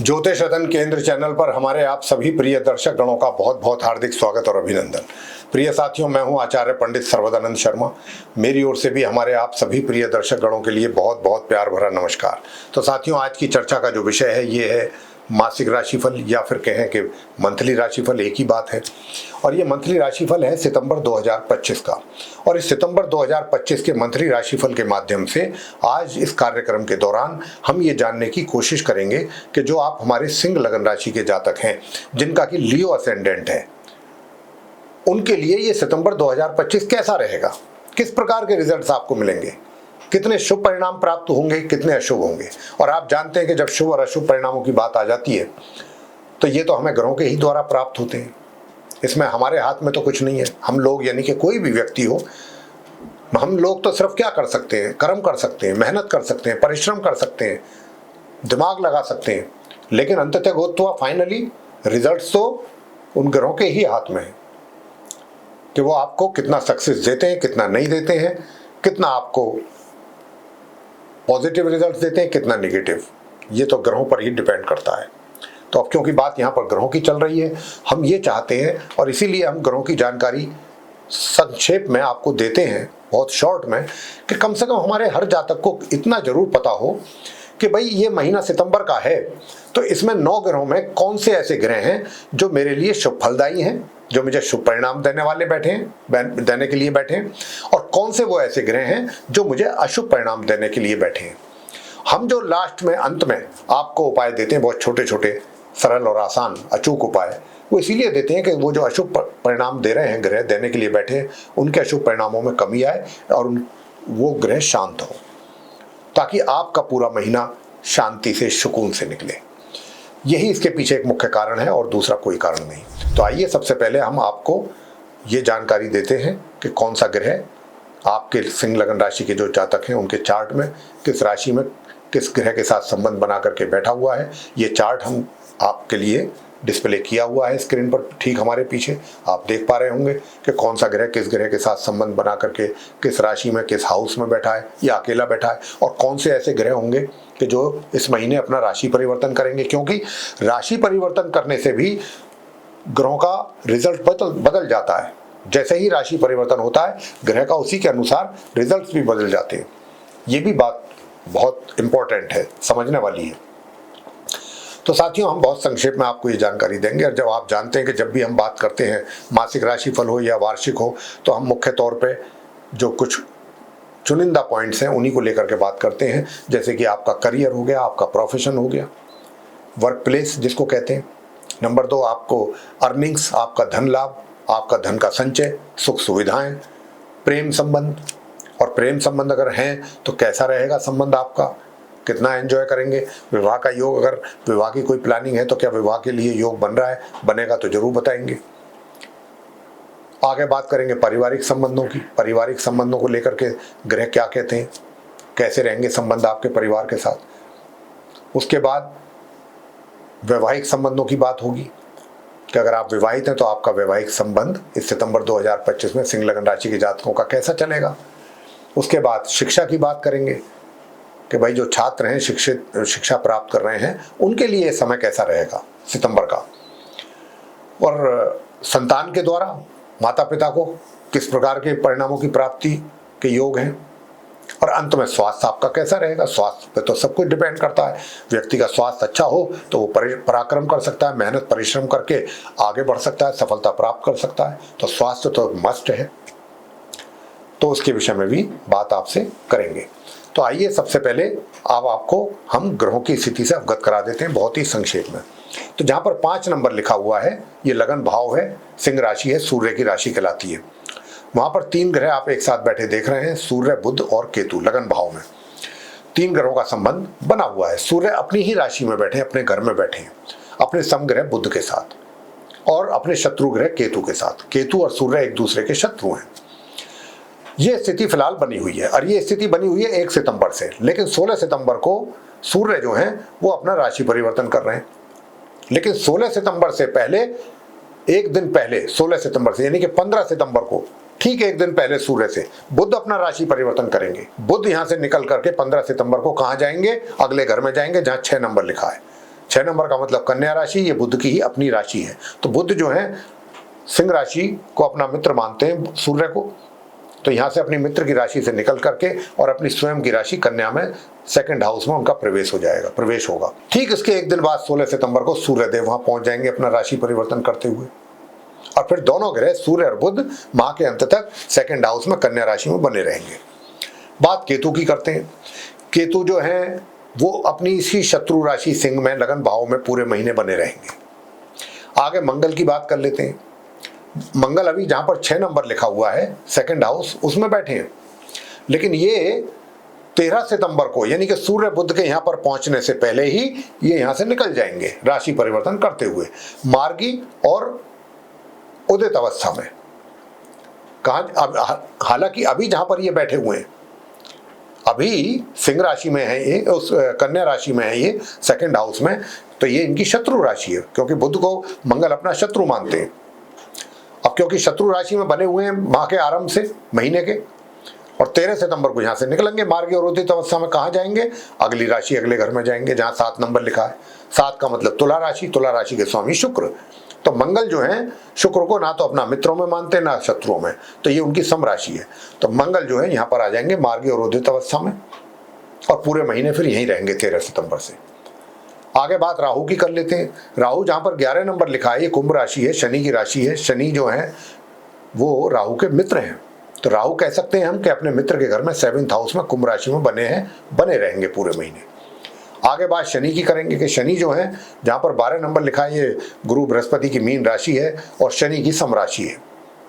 ज्योतिष रतन केंद्र चैनल पर हमारे आप सभी प्रिय दर्शक गणों का बहुत बहुत हार्दिक स्वागत और अभिनंदन। प्रिय साथियों, मैं हूं आचार्य पंडित सर्वदानंद शर्मा। मेरी ओर से भी हमारे आप सभी प्रिय दर्शक गणों के लिए बहुत बहुत प्यार भरा नमस्कार। तो साथियों, आज की चर्चा का जो विषय है ये है मासिक राशिफल, या फिर कहें कि मंथली राशिफल, एक ही बात है। और ये मंथली राशिफल है सितंबर 2025 का। और इस सितंबर 2025 के मंथली राशिफल के माध्यम से आज इस कार्यक्रम के दौरान हम ये जानने की कोशिश करेंगे कि जो आप हमारे सिंह लगन राशि के जातक हैं, जिनका कि लियो असेंडेंट है, उनके लिए ये सितंबर 2025 कैसा रहेगा, किस प्रकार के रिजल्ट्स आपको मिलेंगे, कितने शुभ परिणाम प्राप्त होंगे, कितने अशुभ होंगे। और आप जानते हैं कि जब शुभ और अशुभ परिणामों की बात आ जाती है तो ये तो हमें ग्रहों के ही द्वारा प्राप्त होते हैं। इसमें हमारे हाथ में तो कुछ नहीं है। हम लोग, यानी कि कोई भी व्यक्ति हो, हम लोग तो सिर्फ क्या कर सकते हैं, कर्म कर सकते हैं, मेहनत कर सकते हैं, परिश्रम कर सकते हैं, दिमाग लगा सकते हैं, लेकिन अंततः गोत्वा फाइनली रिजल्ट्स तो उन ग्रहों के ही हाथ में है कि वो आपको कितना सक्सेस देते हैं, कितना नहीं देते हैं, कितना आपको पॉजिटिव रिजल्ट्स देते हैं, कितना नेगेटिव। ये तो ग्रहों पर ही डिपेंड करता है। तो अब क्योंकि बात यहाँ पर ग्रहों की चल रही है, हम ये चाहते हैं और इसीलिए हम ग्रहों की जानकारी संक्षेप में आपको देते हैं, बहुत शॉर्ट में, कि कम से कम हमारे हर जातक को इतना जरूर पता हो कि भाई ये महीना सितंबर का है तो इसमें 9 ग्रहों में कौन से ऐसे ग्रह हैं जो मेरे लिए शुभ फलदायी हैं, जो मुझे शुभ परिणाम देने वाले बैठे हैं, देने के लिए बैठे हैं, और कौन से वो ऐसे ग्रह हैं जो मुझे अशुभ परिणाम देने के लिए बैठे हैं। हम जो लास्ट में, अंत में आपको उपाय देते हैं, बहुत छोटे छोटे सरल और आसान अचूक उपाय, वो इसीलिए देते हैं कि वो जो अशुभ परिणाम दे रहे हैं ग्रह, देने के लिए बैठे हैं, उनके अशुभ परिणामों में कमी आए और वो ग्रह शांत हो, ताकि आपका पूरा महीना शांति से, सुकून से निकले। यही इसके पीछे एक मुख्य कारण है और दूसरा कोई कारण नहीं। तो आइए सबसे पहले हम आपको ये जानकारी देते हैं कि कौन सा ग्रह आपके सिंह लगन राशि के जो जातक हैं उनके चार्ट में किस राशि में किस ग्रह के साथ संबंध बना करके बैठा हुआ है। ये चार्ट हम आपके लिए डिस्प्ले किया हुआ है स्क्रीन पर, ठीक हमारे पीछे आप देख पा रहे होंगे कि कौन सा ग्रह किस ग्रह के साथ संबंध बना करके किस राशि में, किस हाउस में बैठा है या अकेला बैठा है, और कौन से ऐसे ग्रह होंगे कि जो इस महीने अपना राशि परिवर्तन करेंगे। क्योंकि राशि परिवर्तन करने से भी ग्रहों का रिजल्ट बदल जाता है। जैसे ही राशि परिवर्तन होता है, ग्रह का उसी के अनुसार रिजल्ट भी बदल जाते हैं। ये भी बात बहुत इंपॉर्टेंट है, समझने वाली है। तो साथियों, हम बहुत संक्षेप में आपको ये जानकारी देंगे। और जब आप जानते हैं कि जब भी हम बात करते हैं मासिक राशिफल हो या वार्षिक हो, तो हम मुख्य तौर पे जो कुछ चुनिंदा पॉइंट्स हैं उन्हीं को लेकर के बात करते हैं। जैसे कि आपका करियर हो गया, आपका प्रोफेशन हो गया, वर्क प्लेस जिसको कहते हैं। नंबर 2, आपको अर्निंग्स, आपका धन लाभ, आपका धन का संचय, सुख सुविधाएं, प्रेम संबंध, और प्रेम संबंध अगर हैं तो कैसा रहेगा संबंध आपका, कितना एंजॉय करेंगे। विवाह का योग, अगर विवाह की कोई प्लानिंग है तो क्या विवाह के लिए योग बन रहा है, बनेगा तो जरूर बताएंगे। आगे बात करेंगे पारिवारिक संबंधों की, पारिवारिक संबंधों को लेकर के ग्रह क्या कहते हैं, कैसे रहेंगे संबंध आपके परिवार के साथ। उसके बाद वैवाहिक संबंधों की बात होगी कि अगर आप विवाहित हैं तो आपका वैवाहिक संबंध इस सितंबर 2025 में सिंह लगन राशि के जातकों का कैसा चलेगा। उसके बाद शिक्षा की बात करेंगे कि भाई जो छात्र हैं, शिक्षा प्राप्त कर रहे हैं, उनके लिए समय कैसा रहेगा सितंबर का। और संतान के द्वारा माता पिता को किस प्रकार के परिणामों की प्राप्ति के योग हैं। और अंत में स्वास्थ्य आपका कैसा रहेगा। स्वास्थ्य पे तो सब कुछ डिपेंड करता है। व्यक्ति का स्वास्थ्य अच्छा हो तो वो पराक्रम कर सकता है, मेहनत परिश्रम करके आगे बढ़ सकता है, सफलता प्राप्त कर सकता है। तो स्वास्थ्य तो मस्ट है। तो उसके विषय में भी बात आपसे करेंगे। तो आइए सबसे पहले आपको हम ग्रहों की स्थिति से अवगत करा देते हैं, बहुत ही संक्षेप में। तो जहां पर 5 नंबर लिखा हुआ है, ये लगन भाव है, सिंह राशि है, सूर्य की राशि कहलाती है। वहां पर 3 ग्रह आप एक साथ बैठे देख रहे हैं, सूर्य, बुध और केतु। लगन भाव में 3 ग्रहों का संबंध बना हुआ है। सूर्य अपनी ही राशि में बैठे, अपने घर में बैठे हैं, अपने समग्रह बुध के साथ, और अपने शत्रु ग्रह केतु के साथ। केतु और सूर्य एक दूसरे के शत्रु हैं। ये स्थिति फिलहाल बनी हुई है, और ये स्थिति बनी हुई है 1 सितंबर से। लेकिन 16 सितंबर को सूर्य जो हैं वो अपना राशि परिवर्तन कर रहे हैं। लेकिन 16 सितंबर से पहले, एक दिन पहले, 16 सितंबर से यानी कि 15 सितंबर को, ठीक एक दिन पहले सूर्य से बुध अपना राशि परिवर्तन करेंगे। बुध यहां से निकल करके 15 सितंबर को कहां जाएंगे, अगले घर में जाएंगे जहां 6 नंबर लिखा है। 6 नंबर का मतलब कन्या राशि, ये बुध की ही अपनी राशि है। तो बुध जो है सिंह राशि को अपना मित्र मानते हैं सूर्य को, तो यहाँ से अपनी मित्र की राशि से निकल करके और अपनी स्वयं की राशि कन्या में सेकंड हाउस में उनका प्रवेश होगा। ठीक इसके एक दिन बाद 16 सितंबर को सूर्यदेव वहां पहुंच जाएंगे अपना राशि परिवर्तन करते हुए, और फिर दोनों ग्रह सूर्य और बुध माह के अंत तक सेकंड हाउस में कन्या राशि में बने रहेंगे। बात केतु की करते हैं। केतु जो है वो अपनी इसी शत्रु राशि सिंह में लगन भाव में पूरे महीने बने रहेंगे। आगे मंगल की बात कर लेते हैं। मंगल अभी जहां पर 6 नंबर लिखा हुआ है सेकंड हाउस, उसमें बैठे हैं, लेकिन ये 13 सितंबर को यानी कि सूर्य बुध के यहां पर पहुंचने से पहले ही ये यहां से निकल जाएंगे राशि परिवर्तन करते हुए मार्गी और उदित अवस्था में। कहा, हालांकि अभी जहां पर ये बैठे हुए हैं, अभी सिंह राशि में है ये, उस कन्या राशि में है ये सेकंड हाउस में, तो ये इनकी शत्रु राशि है, क्योंकि बुध को मंगल अपना शत्रु मानते हैं। अब क्योंकि शत्रु राशि में बने हुए हैं माह के आरंभ से, महीने के, और 13 सितंबर को यहां से निकलेंगे मार्गी और उदित अवस्था में। कहां जाएंगे? अगली राशि, अगले घर में जाएंगे जहां 7 नंबर लिखा है। 7 का मतलब तुला राशि, तुला राशि के स्वामी शुक्र। तो मंगल जो है शुक्र को ना तो अपना मित्रों में मानते ना शत्रुओं में, तो ये उनकी सम राशि है। तो मंगल जो है यहाँ पर आ जाएंगे मार्गी और उदित अवस्था में, और पूरे महीने फिर यहीं रहेंगे 13 सितंबर से। आगे बात राहु की कर लेते हैं। राहु जहां पर 11 नंबर लिखा है, ये कुंभ राशि है, शनि की राशि है। शनि जो है वो राहु के मित्र हैं, तो राहु कह सकते हैं हम कि अपने मित्र के घर में 7th हाउस में कुंभ राशि में बने रहेंगे पूरे महीने। आगे बात शनि की करेंगे कि शनि जो है जहां पर 12 नंबर लिखा है, ये गुरु बृहस्पति की मीन राशि है और शनि की सम राशि है,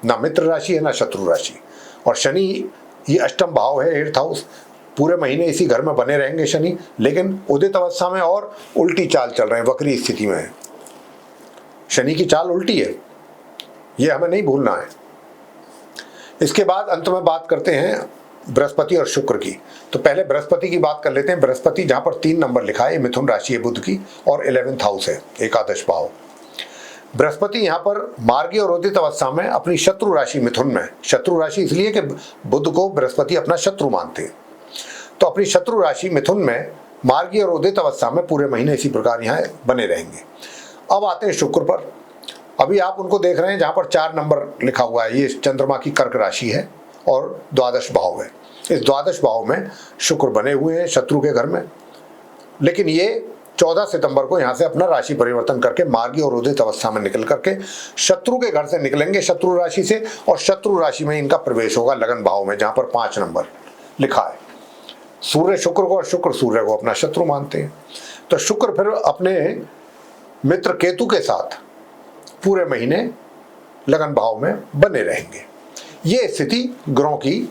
ना मित्र राशि है ना शत्रु राशि। और शनि ये अष्टम भाव है, 8th हाउस, पूरे महीने इसी घर में बने रहेंगे शनि, लेकिन उदित अवस्था में और उल्टी चाल चल रहे हैं, वक्री स्थिति में है। शनि की चाल उल्टी है, ये हमें नहीं भूलना है। इसके बाद अंत में बात करते हैं बृहस्पति और शुक्र की। तो पहले बृहस्पति की बात कर लेते हैं। बृहस्पति जहां पर 3 नंबर लिखा है, मिथुन राशि है बुध की, और 11th हाउस है, एकादश भाव। बृहस्पति यहां पर मार्गी और उदित अवस्था में अपनी शत्रु राशि मिथुन में, शत्रु राशि इसलिए कि बुध को बृहस्पति अपना शत्रु मानते हैं, तो अपनी शत्रु राशि मिथुन में मार्गी और उदित अवस्था में पूरे महीने इसी प्रकार यहाँ बने रहेंगे। अब आते हैं शुक्र पर। अभी आप उनको देख रहे हैं जहां पर 4 नंबर लिखा हुआ है, ये चंद्रमा की कर्क राशि है और द्वादश भाव है। इस द्वादश भाव में शुक्र बने हुए हैं शत्रु के घर में, लेकिन ये 14 सितंबर को यहां से अपना राशि परिवर्तन करके मार्गी और उदित अवस्था में निकल करके शत्रु के घर से निकलेंगे, शत्रु राशि से, और शत्रु राशि में इनका प्रवेश होगा लगन भाव में जहां पर 5 नंबर लिखा है। सूर्य शुक्र को और शुक्र सूर्य को अपना शत्रु मानते हैं, तो शुक्र फिर अपने मित्र केतु के साथ पूरे महीने लगन भाव में बने रहेंगे। ये स्थिति ग्रहों की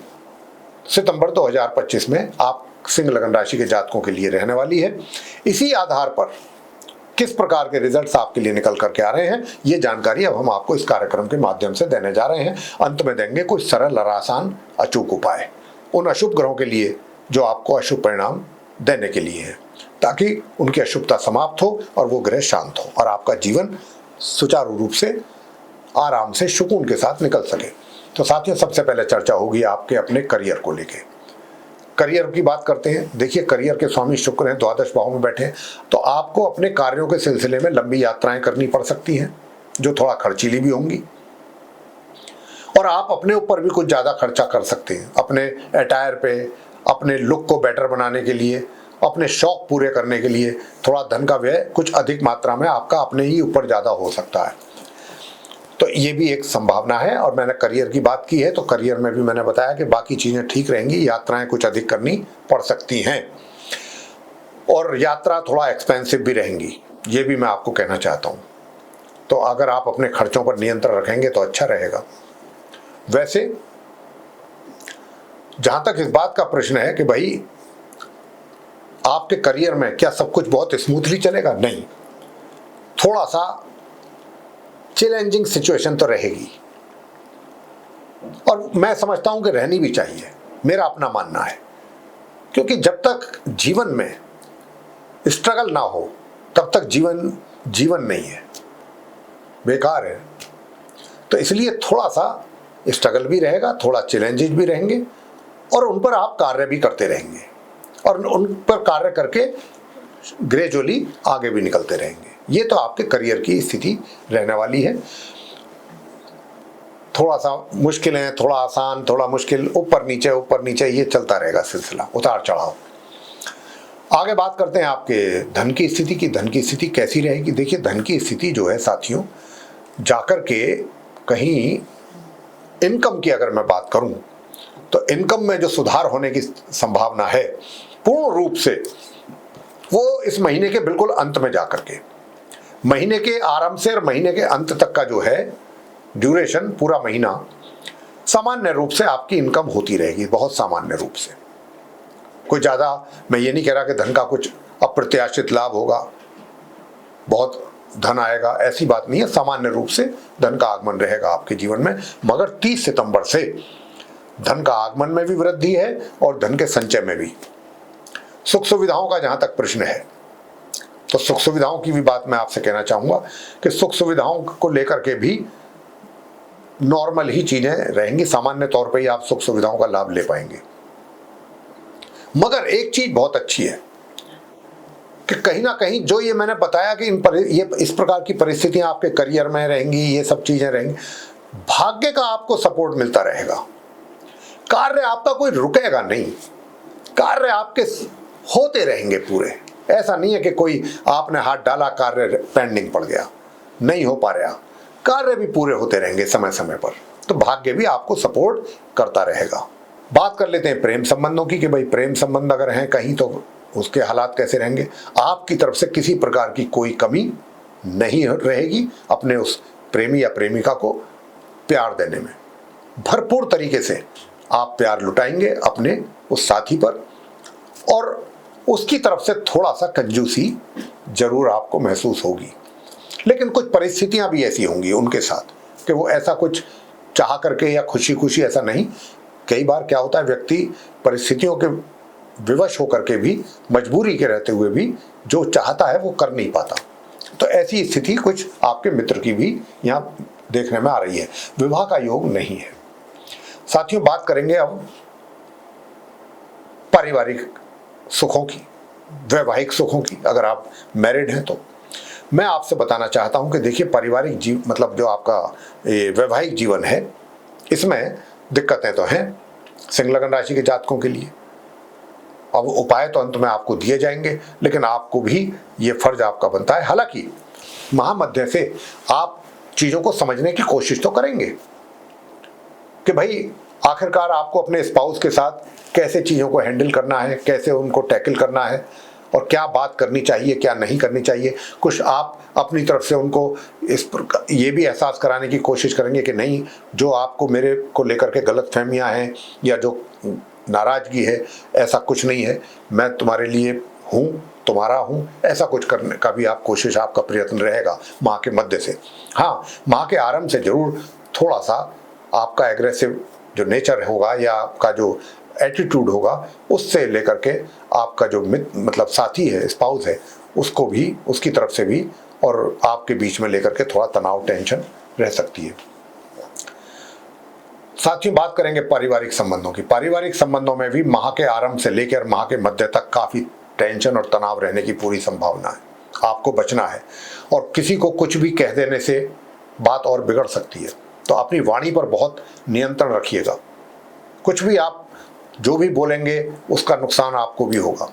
सितंबर 2025 में आप सिंह लगन राशि के जातकों के लिए रहने वाली है। इसी आधार पर किस प्रकार के रिजल्ट्स आपके लिए निकल करके आ रहे हैं, ये जानकारी अब हम आपको इस कार्यक्रम के माध्यम से देने जा रहे हैं। अंत में देंगे कुछ सरल और आसान अचूक उपाय उन अशुभ ग्रहों के लिए जो आपको अशुभ परिणाम देने के लिए है, ताकि उनकी अशुभता समाप्त हो और वो ग्रह शांत हो और आपका जीवन सुचारू रूप से आराम से सुकून के साथ निकल सके। तो साथियों, सबसे पहले चर्चा होगी आपके अपने करियर को लेके। करियर की बात करते हैं। देखिए, करियर के स्वामी शुक्र हैं, द्वादश भाव में बैठे हैं, तो आपको अपने कार्यों के सिलसिले में लंबी यात्राएं करनी पड़ सकती हैं, जो थोड़ा खर्चीली भी होंगी, और आप अपने ऊपर भी कुछ ज्यादा खर्चा कर सकते हैं, अपने अटायर पे, अपने लुक को बेटर बनाने के लिए, अपने शौक पूरे करने के लिए थोड़ा धन का व्यय कुछ अधिक मात्रा में आपका अपने ही ऊपर ज्यादा हो सकता है। तो ये भी एक संभावना है। और मैंने करियर की बात की है, तो करियर में भी मैंने बताया कि बाकी चीजें ठीक रहेंगी, यात्राएं कुछ अधिक करनी पड़ सकती हैं, और यात्रा थोड़ा एक्सपेंसिव भी रहेंगी, ये भी मैं आपको कहना चाहता हूं। तो अगर आप अपने खर्चों पर नियंत्रण रखेंगे तो अच्छा रहेगा। वैसे जहां तक इस बात का प्रश्न है कि भाई आपके करियर में क्या सब कुछ बहुत स्मूथली चलेगा, नहीं, थोड़ा सा चैलेंजिंग सिचुएशन तो रहेगी, और मैं समझता हूं कि रहनी भी चाहिए, मेरा अपना मानना है, क्योंकि जब तक जीवन में स्ट्रगल ना हो तब तक जीवन नहीं है, बेकार है। तो इसलिए थोड़ा सा स्ट्रगल भी रहेगा, थोड़ा चैलेंजेस भी रहेंगे, और उन पर आप कार्य भी करते रहेंगे, और उन पर कार्य करके ग्रेजुअली आगे भी निकलते रहेंगे। ये तो आपके करियर की स्थिति रहने वाली है। थोड़ा सा मुश्किल है, थोड़ा आसान, थोड़ा मुश्किल, ऊपर नीचे ये चलता रहेगा सिलसिला, उतार चढ़ाव। आगे बात करते हैं आपके धन की स्थिति की। धन की स्थिति कैसी रहेगी? देखिए, धन की स्थिति जो है साथियों, जाकर के कहीं इनकम की अगर मैं बात करूं तो इनकम में जो सुधार होने की संभावना है पूर्ण रूप से, वो इस महीने के बिल्कुल अंत में जाकर के, महीने के आरंभ से और महीने के अंत तक का जो है ड्यूरेशन, पूरा महीना सामान्य रूप से आपकी इनकम होती रहेगी, बहुत सामान्य रूप से। कोई ज़्यादा मैं ये नहीं कह रहा कि धन का कुछ अप्रत्याशित लाभ होगा, बहुत धन आएगा, ऐसी बात नहीं है। सामान्य रूप से धन का आगमन रहेगा आपके जीवन में, मगर 30 सितंबर से धन का आगमन में भी वृद्धि है और धन के संचय में भी। सुख सुविधाओं का जहां तक प्रश्न है तो सुख सुविधाओं की भी बात मैं आपसे कहना चाहूंगा कि सुख सुविधाओं को लेकर के भी नॉर्मल ही चीजें रहेंगी, सामान्य तौर पे ही आप सुख सुविधाओं का लाभ ले पाएंगे। मगर एक चीज बहुत अच्छी है कि कहीं ना कहीं जो ये मैंने बताया कि ये इस प्रकार की परिस्थितियां आपके करियर में रहेंगी, ये सब चीजें रहेंगी, भाग्य का आपको सपोर्ट मिलता रहेगा। कार्य आपका कोई रुकेगा नहीं, कार्य आपके होते रहेंगे पूरे। ऐसा नहीं है कि कोई आपने हाथ डाला कार्य पेंडिंग पड़ गया, नहीं हो पा रहा, कार्य भी पूरे होते रहेंगे समय समय पर। तो भाग्य भी आपको सपोर्ट करता रहेगा। बात कर लेते हैं प्रेम संबंधों की कि भाई प्रेम संबंध अगर हैं कहीं तो उसके हालात कैसे रहेंगे। आपकी तरफ से किसी प्रकार की कोई कमी नहीं रहेगी अपने उस प्रेमी या प्रेमिका को प्यार देने में। भरपूर तरीके से आप प्यार लुटाएंगे अपने उस साथी पर, और उसकी तरफ से थोड़ा सा कंजूसी जरूर आपको महसूस होगी। लेकिन कुछ परिस्थितियां भी ऐसी होंगी उनके साथ कि वो ऐसा कुछ चाह करके या खुशी खुशी ऐसा नहीं। कई बार क्या होता है, व्यक्ति परिस्थितियों के विवश होकर के भी, मजबूरी के रहते हुए भी जो चाहता है वो कर नहीं पाता। तो ऐसी स्थिति कुछ आपके मित्र की भी यहाँ देखने में आ रही है। विवाह का योग नहीं है। साथियों, बात करेंगे अब पारिवारिक सुखों की, वैवाहिक सुखों की। अगर आप मैरिड हैं तो मैं आपसे बताना चाहता हूं कि देखिए, पारिवारिक मतलब जो आपका वैवाहिक जीवन है, इसमें दिक्कतें तो हैं सिंह लग्न राशि के जातकों के लिए। अब उपाय तो अंत में आपको दिए जाएंगे, लेकिन आपको भी ये फर्ज आपका बनता है। हालांकि महामध्य से आप चीजों को समझने की कोशिश तो करेंगे कि भाई आखिरकार आपको अपने स्पाउस के साथ कैसे चीजों को हैंडल करना है, कैसे उनको टैकल करना है, और क्या बात करनी चाहिए, क्या नहीं करनी चाहिए। कुछ आप अपनी तरफ से उनको इस प्रकार ये भी एहसास कराने की कोशिश करेंगे कि नहीं, जो आपको मेरे को लेकर के गलतफहमियां हैं या जो नाराजगी है, ऐसा कुछ नहीं है, मैं तुम्हारे लिए हूँ, तुम्हारा हूँ, ऐसा कुछ करने का भी आप कोशिश, आपका प्रयत्न रहेगा माह के मध्य से। हाँ, माह के आरंभ से जरूर थोड़ा सा आपका एग्रेसिव जो नेचर होगा या आपका जो एटीट्यूड होगा, उससे लेकर के आपका जो मतलब साथी है, स्पाउस है, उसको भी, उसकी तरफ से भी और आपके बीच में लेकर के थोड़ा तनाव, टेंशन रह सकती है। साथ ही बात करेंगे पारिवारिक संबंधों की। पारिवारिक संबंधों में भी माह के आरंभ से लेकर माह के मध्य तक काफी टेंशन और तनाव रहने की पूरी संभावना है। आपको बचना है, और किसी को कुछ भी कह देने से बात और बिगड़ सकती है। तो अपनी वाणी पर बहुत नियंत्रण रखिएगा। कुछ भी आप जो भी बोलेंगे उसका नुकसान आपको भी होगा,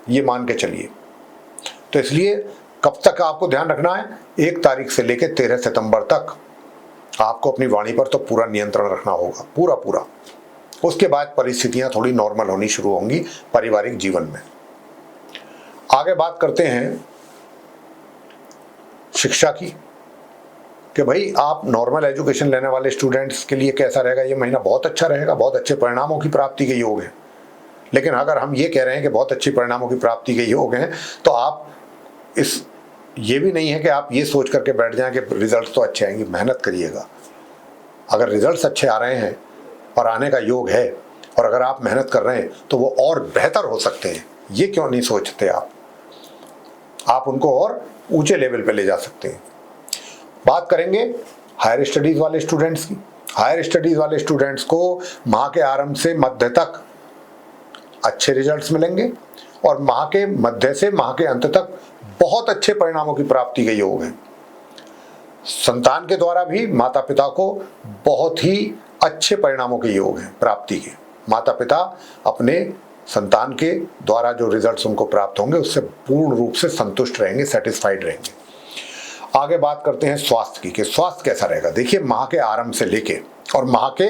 ये मान के चलिए। तो इसलिए कब तक आपको ध्यान रखना है, 1 तारीख से लेकर 13 सितंबर तक आपको अपनी वाणी पर तो पूरा नियंत्रण रखना होगा, पूरा। उसके बाद परिस्थितियां थोड़ी नॉर्मल होनी शुरू होंगी पारिवारिक जीवन में। आगे बात करते हैं शिक्षा की कि भाई आप नॉर्मल एजुकेशन लेने वाले स्टूडेंट्स के लिए कैसा रहेगा ये महीना। बहुत अच्छा रहेगा, बहुत अच्छे परिणामों की प्राप्ति के योग है। लेकिन अगर हम ये कह रहे हैं कि बहुत अच्छे परिणामों की प्राप्ति के योग हैं, तो आप ये भी नहीं है कि आप ये सोच करके बैठ जाएं कि रिजल्ट तो अच्छे आएंगे। मेहनत करिएगा। अगर रिजल्ट्स अच्छे आ रहे हैं और आने का योग है, और अगर आप मेहनत कर रहे हैं तो वो और बेहतर हो सकते हैं। ये क्यों नहीं सोचते आप उनको और ऊंचे लेवल पे ले जा सकते हैं। बात करेंगे हायर स्टडीज वाले स्टूडेंट्स की। हायर स्टडीज वाले स्टूडेंट्स को माह के आरंभ से मध्य तक अच्छे रिजल्ट्स मिलेंगे, और माह के मध्य से माह के अंत तक बहुत अच्छे परिणामों की प्राप्ति के योग हैं। संतान के द्वारा भी माता पिता को बहुत ही अच्छे परिणामों के योग हैं प्राप्ति के। माता पिता अपने संतान के द्वारा जो रिजल्ट्स उनको प्राप्त होंगे उससे पूर्ण रूप से संतुष्ट रहेंगे, सेटिस्फाइड रहेंगे। आगे बात करते हैं स्वास्थ्य की, कि स्वास्थ्य कैसा रहेगा। देखिए, माह के आरंभ से लेके और माह के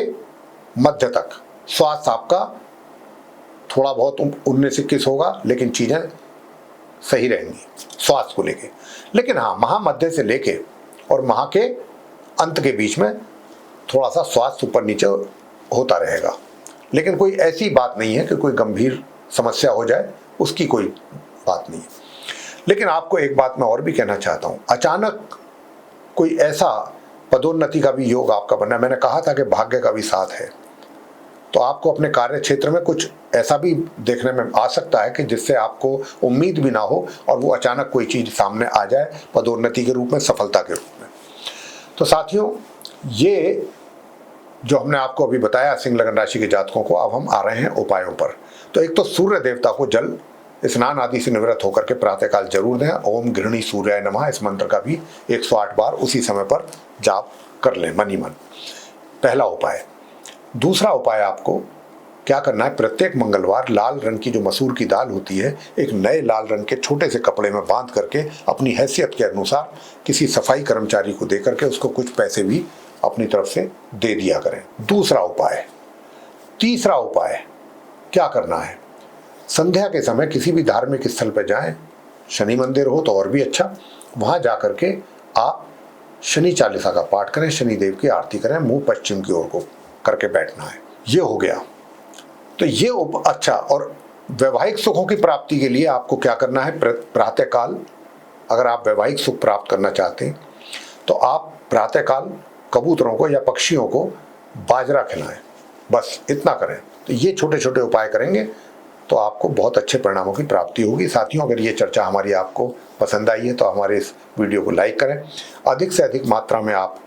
मध्य तक स्वास्थ्य आपका थोड़ा बहुत 19-21 होगा, लेकिन चीजें सही रहेंगी स्वास्थ्य को लेके। लेकिन हाँ, माह मध्य से लेके और माह के अंत के बीच में थोड़ा सा स्वास्थ्य ऊपर नीचे होता रहेगा, लेकिन कोई ऐसी बात नहीं है कि कोई गंभीर समस्या हो जाए, उसकी कोई बात नहीं है। लेकिन आपको एक बात मैं और भी कहना चाहता हूं, अचानक कोई ऐसा पदोन्नति का भी योग आपका बनना है। मैंने कहा था कि भाग्य का भी साथ है, तो आपको अपने कार्य क्षेत्र में कुछ ऐसा भी देखने में आ सकता है कि जिससे आपको उम्मीद भी ना हो और वो अचानक कोई चीज सामने आ जाए पदोन्नति के रूप में, सफलता के रूप में। तो साथियों, ये जो हमने आपको अभी बताया सिंह लगन राशि के जातकों को, अब हम आ रहे हैं उपायों पर। तो एक तो सूर्य देवता को जल स्नान आदि से निवृत्त होकर के प्रातःकाल जरूर दें। ओम गृहिणी सूर्याय नमः, इस मंत्र का भी 108 बार उसी समय पर जाप कर लें मन ही मन, पहला उपाय। दूसरा उपाय आपको क्या करना है, प्रत्येक मंगलवार लाल रंग की जो मसूर की दाल होती है, एक नए लाल रंग के छोटे से कपड़े में बांध करके अपनी हैसियत के अनुसार किसी सफाई कर्मचारी को दे करके उसको कुछ पैसे भी अपनी तरफ से दे दिया करें। दूसरा उपाय। तीसरा उपाय क्या करना है, संध्या के समय किसी भी धार्मिक स्थल पर जाएं, शनि मंदिर हो तो और भी अच्छा, वहां जाकर के आप शनि चालीसा का पाठ करें, शनि देव की आरती करें, मुंह पश्चिम की ओर को करके बैठना है। ये हो गया। तो ये अच्छा। और वैवाहिक सुखों की प्राप्ति के लिए आपको क्या करना है, प्रातःकाल अगर आप वैवाहिक सुख प्राप्त करना चाहते हैं तो आप प्रातःकाल कबूतरों को या पक्षियों को बाजरा खिलाएं, बस इतना करें। तो ये छोटे छोटे उपाय करेंगे तो आपको बहुत अच्छे परिणामों की प्राप्ति होगी। साथियों, अगर ये चर्चा हमारी आपको पसंद आई है तो हमारे इस वीडियो को लाइक करें, अधिक से अधिक मात्रा में आप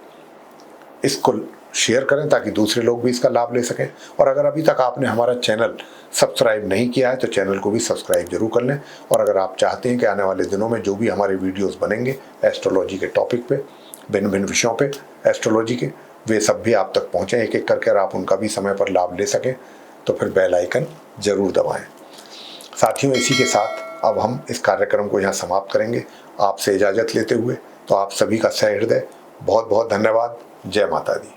इसको शेयर करें ताकि दूसरे लोग भी इसका लाभ ले सकें। और अगर अभी तक आपने हमारा चैनल सब्सक्राइब नहीं किया है तो चैनल को भी सब्सक्राइब जरूर कर लें। और अगर आप चाहते हैं कि आने वाले दिनों में जो भी हमारे वीडियोस बनेंगे एस्ट्रोलॉजी के टॉपिक पे, भिन्न भिन्न विषयों पे एस्ट्रोलॉजी के, वे सब भी आप तक पहुँचें एक एक करके और आप उनका भी समय पर लाभ ले सकें, तो फिर बेल आइकन जरूर दबाएं। साथियों, इसी के साथ अब हम इस कार्यक्रम को यहाँ समाप्त करेंगे आपसे इजाज़त लेते हुए। तो आप सभी का सहृदय बहुत बहुत धन्यवाद। जय माता दी।